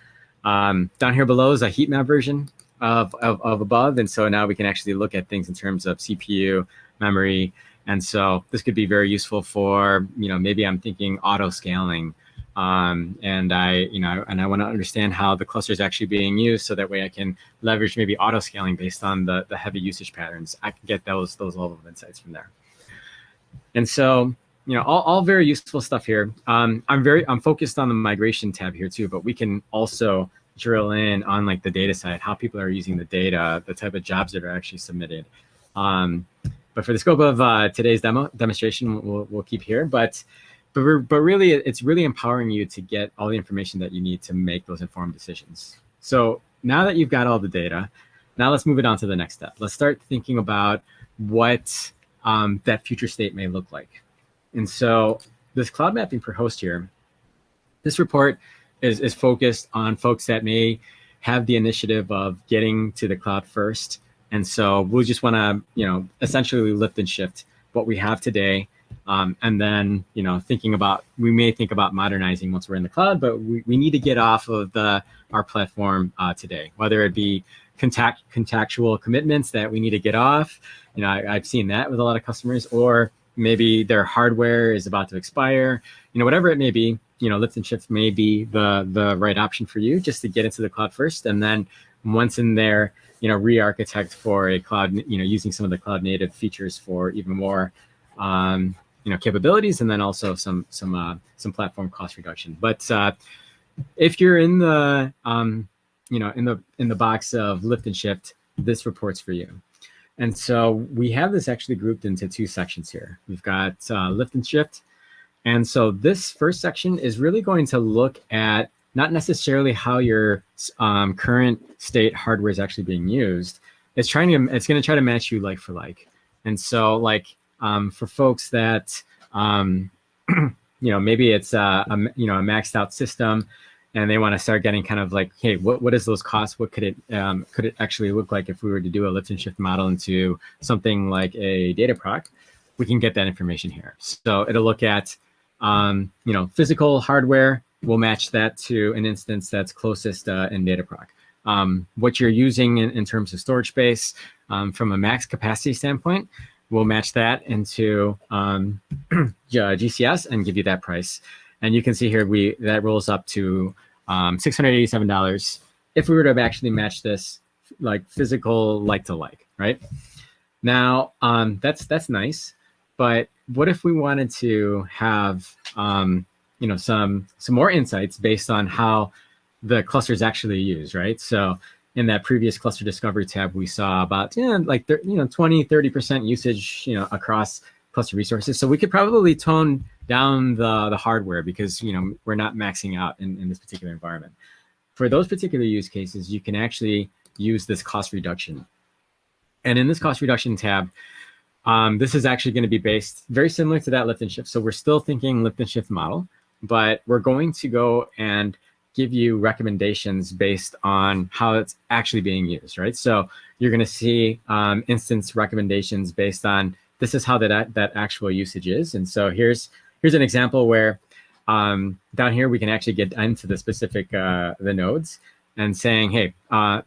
Down here below is a heat map version of above, and so now we can actually look at things in terms of CPU, memory, and so this could be very useful for maybe I'm thinking auto scaling, and I want to understand how the cluster is actually being used, so that way I can leverage maybe auto scaling based on the heavy usage patterns. I can get those level of insights from there. And so all very useful stuff here. I'm focused on the migration tab here too, but we can also drill in on like the data side, how people are using the data, the type of jobs that are actually submitted. But for the scope of today's demonstration, we'll keep here. But really, it's really empowering you to get all the information that you need to make those informed decisions. So now that you've got all the data, now let's move it on to the next step. Let's start thinking about what that future state may look like. And so this cloud mapping per host here, this report is focused on folks that may have the initiative of getting to the cloud first. And so we'll just want to, essentially lift and shift what we have today. And then, thinking about, we may think about modernizing once we're in the cloud, but we need to get off of our platform today, whether it be contactual commitments that we need to get off. I've seen that with a lot of customers, or maybe their hardware is about to expire, whatever it may be, lift and shift may be the right option for you, just to get into the cloud first. And then once in there, re-architect for a cloud, using some of the cloud native features for even more, capabilities, and then also some platform cost reduction. But if you're in the, in the box of lift and shift, this report's for you. And so we have this actually grouped into two sections here. We've got lift and shift. And so this first section is really going to look at not necessarily how your current state hardware is actually being used. It's going to try to match you like for like. And so like for folks that, maybe it's a maxed out system, and they want to start getting kind of like, hey, what is those costs? What could it actually look like if we were to do a lift and shift model into something like a Dataproc? We can get that information here. So it'll look at, physical hardware. We'll match that to an instance that's closest in Dataproc. What you're using in terms of storage space from a max capacity standpoint, we'll match that into GCS and give you that price. And you can see here, that rolls up to $687 if we were to actually match this like physical like to like, right? Now, that's nice, but what if we wanted to have some more insights based on how the cluster is actually used, right? So in that previous cluster discovery tab, we saw about 20-30% usage across cluster resources. So we could probably tone down the hardware because we're not maxing out in this particular environment. For those particular use cases, you can actually use this cost reduction. And in this cost reduction tab, this is actually going to be based very similar to that lift and shift. So we're still thinking lift and shift model, but we're going to go and give you recommendations based on how it's actually being used, right? So you're going to see instance recommendations based on this is how that actual usage is. And so here's an example where down here we can actually get into the specific the nodes and saying, hey,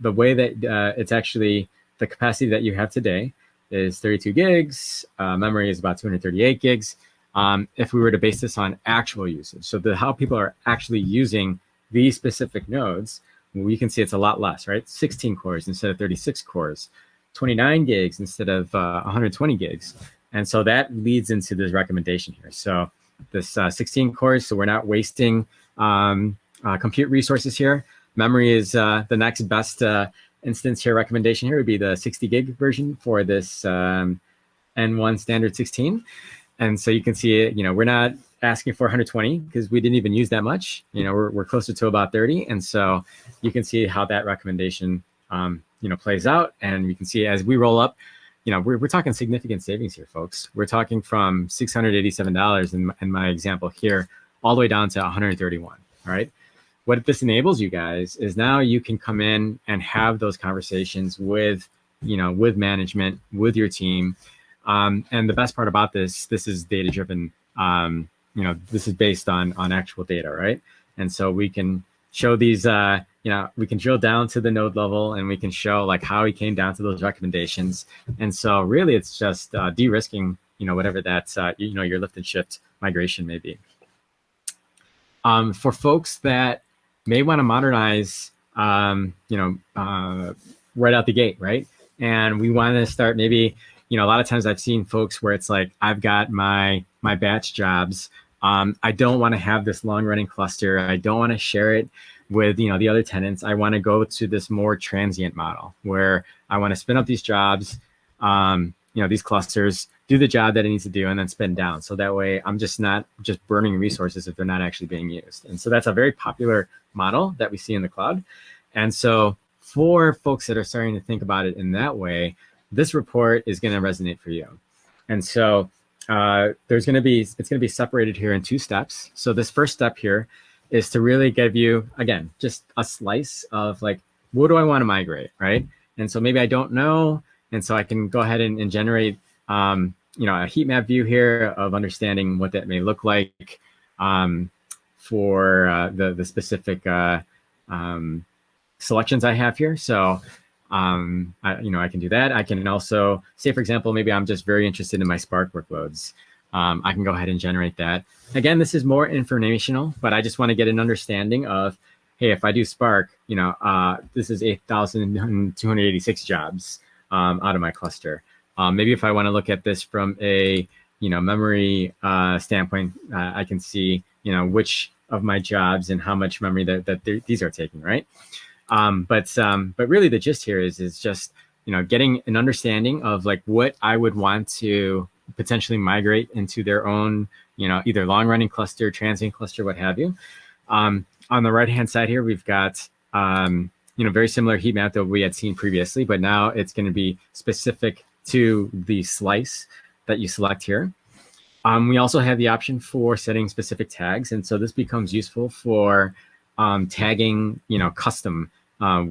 the way that it's actually the capacity that you have today is 32 gigs, memory is about 238 gigs. If we were to base this on actual usage, so how people are actually using these specific nodes, we can see it's a lot less, right? 16 cores instead of 36 cores, 29 gigs instead of 120 gigs. And so that leads into this recommendation here. So this 16 cores, so we're not wasting compute resources here. Memory is the next best instance here. Recommendation here would be the 60 gig version for this N1 standard 16. And so you can see, we're not asking for 120 because we didn't even use that much. We're closer to about 30. And so you can see how that recommendation plays out. And we can see as we roll up, we're talking significant savings here, folks. We're talking from $687 in my example here, all the way down to $131. All right. What this enables you guys is now you can come in and have those conversations with management, with your team. And the best part about this is data driven. This is based on actual data, right? And so we can show these, we can drill down to the node level, and we can show like how he came down to those recommendations. And so really it's just de-risking, whatever that's, your lift and shift migration may be. For folks that may want to modernize, right out the gate, right? And we want to start maybe, a lot of times I've seen folks where it's like, I've got my batch jobs. I don't want to have this long running cluster. I don't want to share it with, the other tenants. I want to go to this more transient model where I want to spin up these jobs, these clusters, do the job that it needs to do, and then spin down. So that way I'm just not just burning resources if they're not actually being used. And so that's a very popular model that we see in the cloud. And so for folks that are starting to think about it in that way, this report is going to resonate for you. And so it's going to be separated here in two steps. So this first step here is to really give you, again, just a slice of like, what do I want to migrate, right? And so maybe I don't know. And so I can go ahead and generate, a heat map view here of understanding what that may look like for the specific selections I have here. So I can do that. I can also say, for example, maybe I'm just very interested in my Spark workloads. I can go ahead and generate that. Again, this is more informational, but I just want to get an understanding of, hey, if I do Spark, this is 8,286 jobs out of my cluster. Maybe if I want to look at this from a memory standpoint, I can see which of my jobs and how much memory that these are taking, right? But really the gist here is just getting an understanding of like what I would want to potentially migrate into their own either long running cluster, transient cluster, what have you. On the right hand side here, we've got very similar heat map that we had seen previously, but now it's going to be specific to the slice that you select here. We also have the option for setting specific tags, and so this becomes useful for tagging custom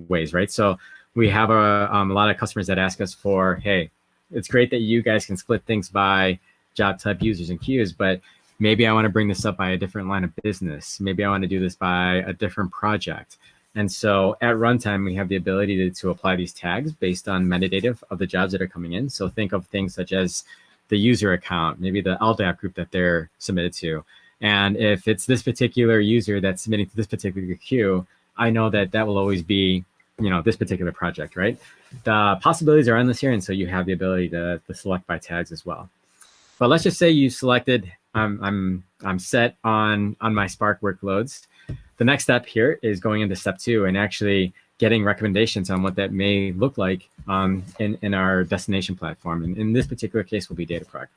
ways, right? So we have a lot of customers that ask us for, hey, it's great that you guys can split things by job type, users, and queues, but maybe I want to bring this up by a different line of business. Maybe I want to do this by a different project. And so at runtime, we have the ability to apply these tags based on metadata of the jobs that are coming in. So think of things such as the user account, maybe the LDAP group that they're submitted to. And if it's this particular user that's submitting to this particular queue, I know that will always be, this particular project, right? The possibilities are endless here, and so you have the ability to select by tags as well. But let's just say you selected, I'm set on my Spark workloads. The next step here is going into step 2 and actually getting recommendations on what that may look like in our destination platform. And in this particular case will be Dataproc.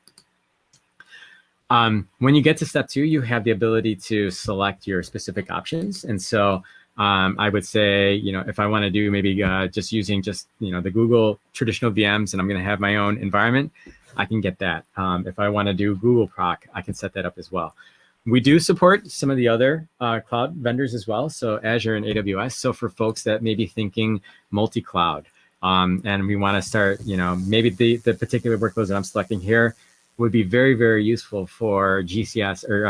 When you get to step 2, you have the ability to select your specific options. And so I would say, if I want to do maybe just using the Google traditional VMs and I'm going to have my own environment, I can get that. If I want to do Google Proc, I can set that up as well. We do support some of the other cloud vendors as well, so Azure and AWS. So for folks that may be thinking multi-cloud, and we want to start, maybe the particular workloads that I'm selecting here would be very, very useful for GCS or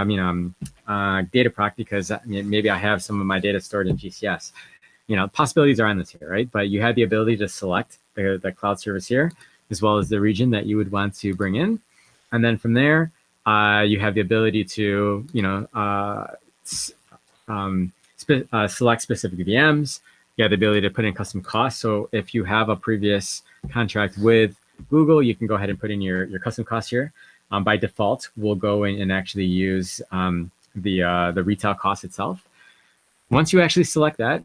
Dataproc, because maybe I have some of my data stored in GCS. Possibilities are endless here, right? But you have the ability to select the cloud service here, as well as the region that you would want to bring in. And then from there, you have the ability to, select specific VMs. You have the ability to put in custom costs. So if you have a previous contract with Google, you can go ahead and put in your custom costs here. By default, we'll go in and actually use the retail cost itself. Once you actually select that,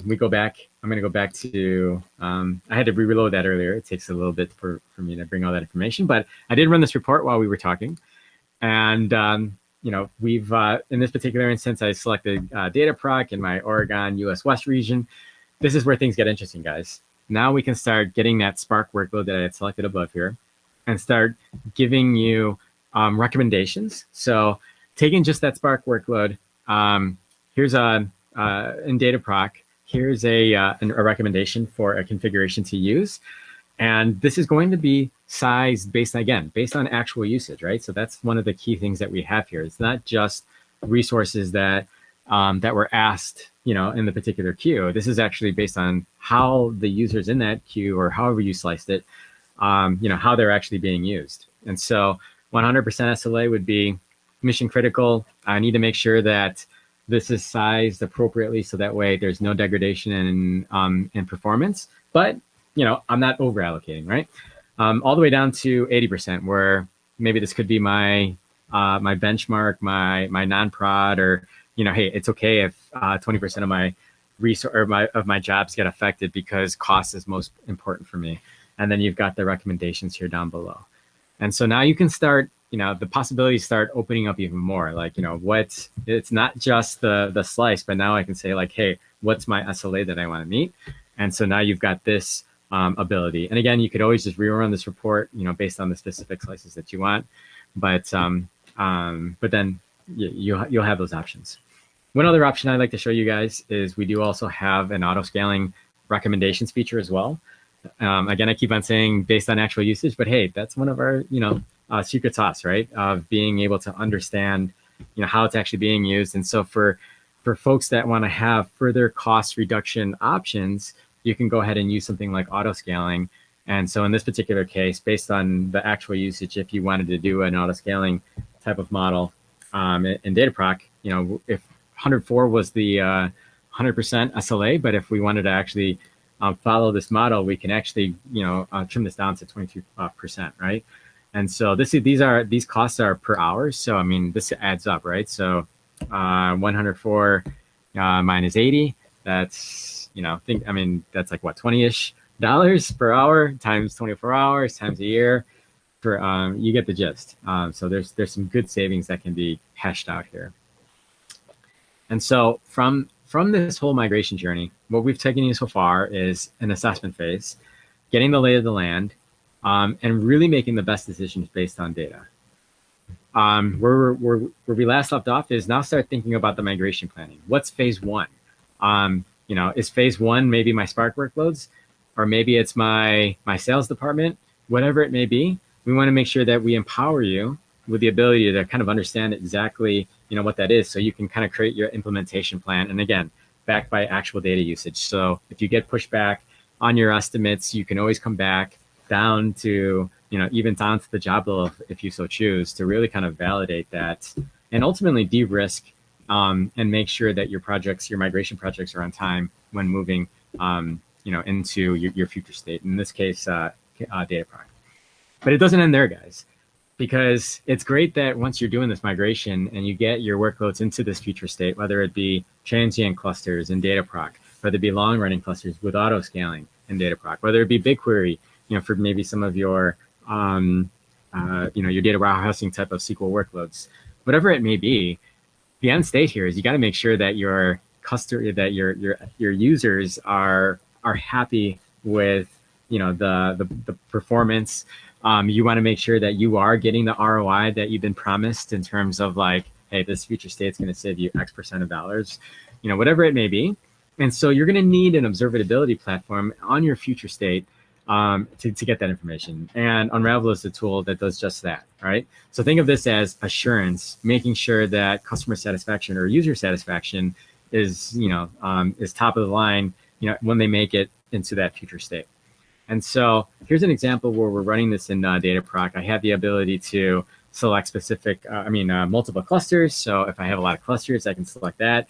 we go back. I'm going to go back to, I had to reload that earlier. It takes a little bit for me to bring all that information, but I did run this report while we were talking. And, we've, in this particular instance, I selected Dataproc in my Oregon US West region. this is where things get interesting, guys. Now we can start getting that Spark workload that I had selected above here and start giving you recommendations. So taking just that Spark workload, here's in Dataproc, here's a recommendation for a configuration to use. And this is going to be sized based on actual usage, right? So that's one of the key things that we have here. It's not just resources that were asked, in the particular queue. This is actually based on how the users in that queue, or however you sliced it, how they're actually being used. And so 100% SLA would be mission critical. I need to make sure that this is sized appropriately so that way there's no degradation in performance. But I'm not over allocating, right? All the way down to 80%, where maybe this could be my benchmark, my non-prod, or hey, it's okay if 20% of my my jobs get affected because cost is most important for me. And then you've got the recommendations here down below. And so now you can start, the possibilities start opening up even more. Like, it's not just the slice, but now I can say like, hey, what's my SLA that I want to meet? And so now you've got this ability. And again, you could always just rerun this report, based on the specific slices that you want. But then you'll have those options. One other option I'd like to show you guys is we do also have an auto scaling recommendations feature as well. Again, I keep on saying based on actual usage, but hey, that's one of our secret sauce, right? Of being able to understand how it's actually being used. And so for folks that want to have further cost reduction options, you can go ahead and use something like auto scaling. And so in this particular case, based on the actual usage, if you wanted to do an auto scaling type of model in Dataproc, if 104 was the 100% SLA, but if we wanted to actually follow this model, we can actually trim this down to 22%, right? And so these costs are per hour. So I mean, this adds up, right? So 104 minus 80, that's that's like what, $20-ish per hour times 24 hours times a year. For you get the gist. So there's some good savings that can be hashed out here. And so from this whole migration journey, what we've taken you so far is an assessment phase, getting the lay of the land, and really making the best decisions based on data. Where we last left off is now start thinking about the migration planning. What's phase one? Is phase one maybe my Spark workloads, or maybe it's my sales department, whatever it may be. We want to make sure that we empower you with the ability to kind of understand exactly what that is, so you can kind of create your implementation plan. And again, backed by actual data usage. So if you get pushback on your estimates, you can always come back down to even down to the job level if you so choose, to really kind of validate that and ultimately de-risk and make sure that your migration projects are on time when moving into your future state. In this case, Dataproc. But it doesn't end there, guys. Because it's great that once you're doing this migration and you get your workloads into this future state, whether it be transient clusters in Dataproc, whether it be long-running clusters with auto scaling in Dataproc, whether it be BigQuery, for maybe some of your, your data warehousing type of SQL workloads, whatever it may be, the end state here is you got to make sure that your users are happy with, the performance. You want to make sure that you are getting the ROI that you've been promised in terms of like, hey, this future state's going to save you X% of dollars, whatever it may be. And so you're going to need an observability platform on your future state to get that information. And Unravel is the tool that does just that, right? So think of this as assurance, making sure that customer satisfaction or user satisfaction is top of the line, when they make it into that future state. And so here's an example where we're running this in Dataproc. I have the ability to select specific, multiple clusters. So if I have a lot of clusters, I can select that.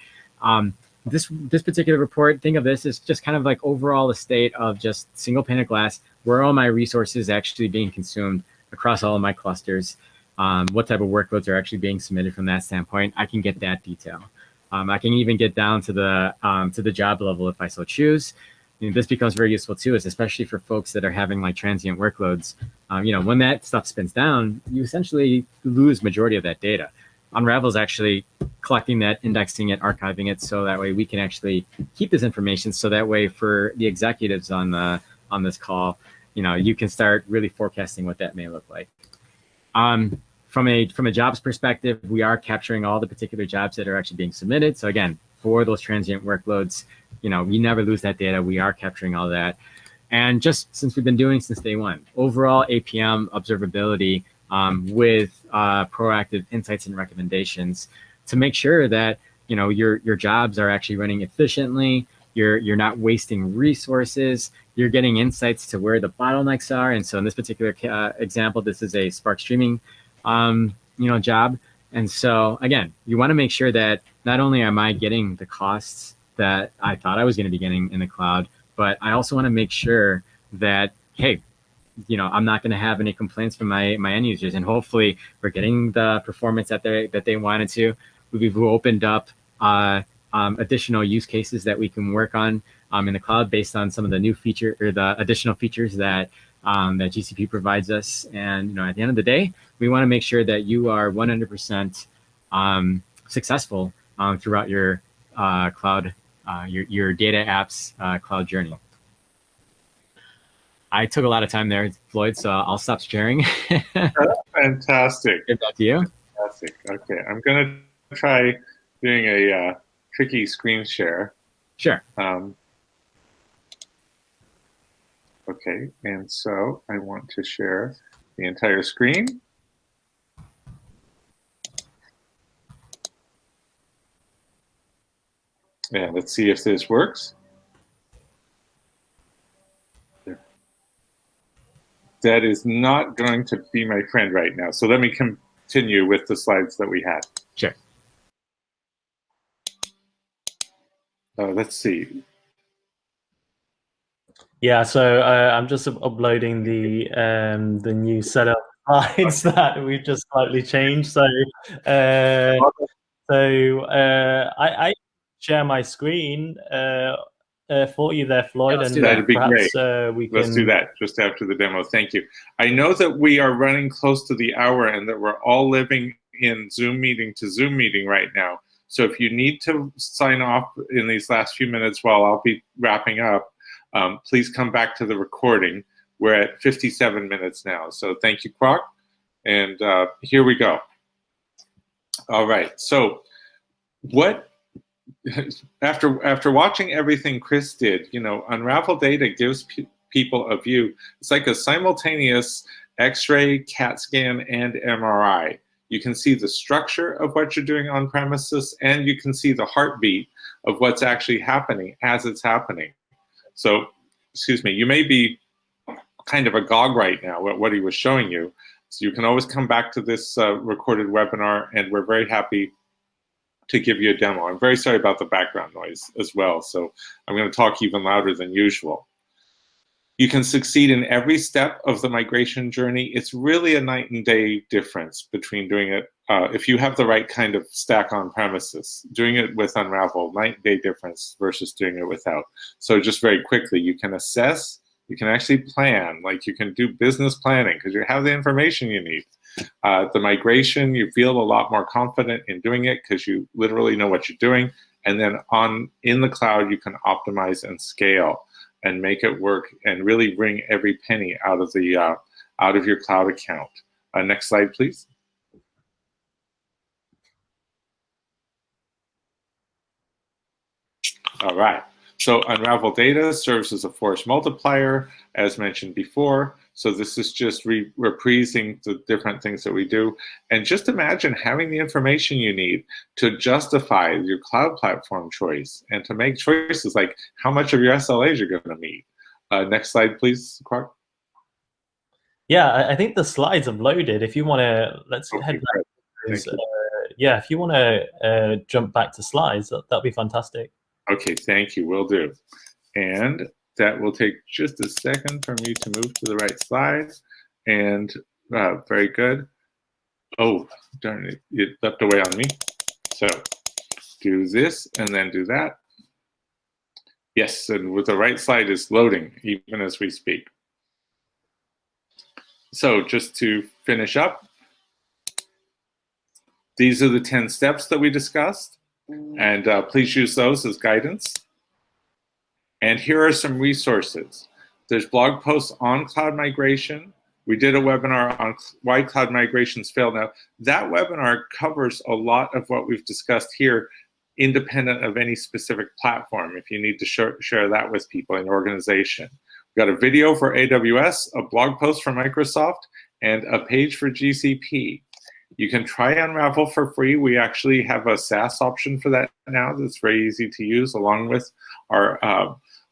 This particular report, think of this as just kind of like overall the state of just single pane of glass, where are all my resources actually being consumed across all of my clusters, what type of workloads are actually being submitted from that standpoint. I can get that detail. I can even get down to the job level if I so choose. This becomes very useful too, is especially for folks that are having like transient workloads. When that stuff spins down, you essentially lose majority of that data. Unravel is actually collecting that, indexing it, archiving it, so that way we can actually keep this information. So that way, for the executives on this call, you can start really forecasting what that may look like. From a jobs perspective, we are capturing all the particular jobs that are actually being submitted. So again, for those transient workloads, we never lose that data. We are capturing all that. And just since we've been doing since day one, overall APM observability with proactive insights and recommendations to make sure that your jobs are actually running efficiently. You're not wasting resources. You're getting insights to where the bottlenecks are. And so in this particular example, this is a Spark streaming job. And so again, you want to make sure that not only am I getting the costs that I thought I was going to be getting in the cloud, but I also want to make sure that, hey, I'm not going to have any complaints from my end users, and hopefully we're getting the performance that they wanted to. We've opened up additional use cases that we can work on in the cloud based on some of the new feature or the additional features that that GCP provides us. And at the end of the day, we want to make sure that you are 100% successful throughout your cloud, your data apps cloud journey. I took a lot of time there, Floyd, so I'll stop sharing. Fantastic. Give that to you. Fantastic. Okay, I'm going to try doing a tricky screen share. Sure. Okay, and so I want to share the entire screen. Yeah, let's see if this works. That is not going to be my friend right now. So let me continue with the slides that we had. Sure. Let's see. Yeah, so I'm just uploading the new set of slides that we've just slightly changed. So I share my screen for you there, Floyd, Yeah, and that'd be perhaps great. Let's do that just after the demo. Thank you. I know that we are running close to the hour and that we're all living in Zoom meeting to Zoom meeting right now. So if you need to sign off in these last few minutes while I'll be wrapping up, please come back to the recording. We're at 57 minutes now. So thank you, Kwok. And here we go. All right. So what, after watching everything Chris did, Unravel Data gives people a view. It's like a simultaneous X-ray, CAT scan, and MRI. You can see the structure of what you're doing on premises, and you can see the heartbeat of what's actually happening as it's happening. So, excuse me, you may be kind of agog right now at what he was showing you. So you can always come back to this recorded webinar, and we're very happy to give you a demo. I'm very sorry about the background noise as well, so I'm going to talk even louder than usual. You can succeed in every step of the migration journey. It's really a night and day difference between doing it, if you have the right kind of stack on premises, doing it with Unravel, night and day difference versus doing it without. So just very quickly, you can assess, you can actually plan, like you can do business planning because you have the information you need. The migration, you feel a lot more confident in doing it because you literally know what you're doing. And then in the cloud, you can optimize and scale and make it work and really bring every penny out of your cloud account. Next slide, please. All right. So Unravel Data serves as a force multiplier, as mentioned before. So this is just reprising the different things that we do. And just imagine having the information you need to justify your cloud platform choice and to make choices like how much of your SLAs you're going to meet. Next slide, please, Clark. Yeah, I think the slides have loaded. If you want to, let's head back. Yeah, if you want to jump back to slides, that'd be fantastic. Okay, thank you, will do. And that will take just a second for me to move to the right slide. And very good. Oh, darn it, it left away on me. So do this and then do that. Yes, and with the right slide is loading even as we speak. So just to finish up, These are the 10 steps that we discussed, and please use those as guidance. And here are some resources. There's blog posts on cloud migration. We did a webinar on why cloud migrations fail. Now, that webinar covers a lot of what we've discussed here, independent of any specific platform, if you need to share that with people in your organization. We've got a video for AWS, a blog post for Microsoft, and a page for GCP. You can try Unravel for free. We actually have a SaaS option for that now that's very easy to use, along with our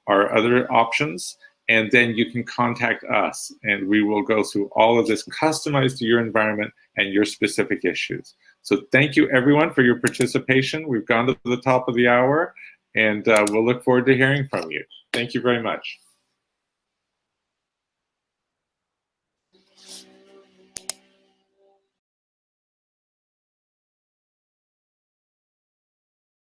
other options. And then you can contact us, and we will go through all of this customized to your environment and your specific issues. So thank you, everyone, for your participation. We've gone to the top of the hour, and we'll look forward to hearing from you. Thank you very much.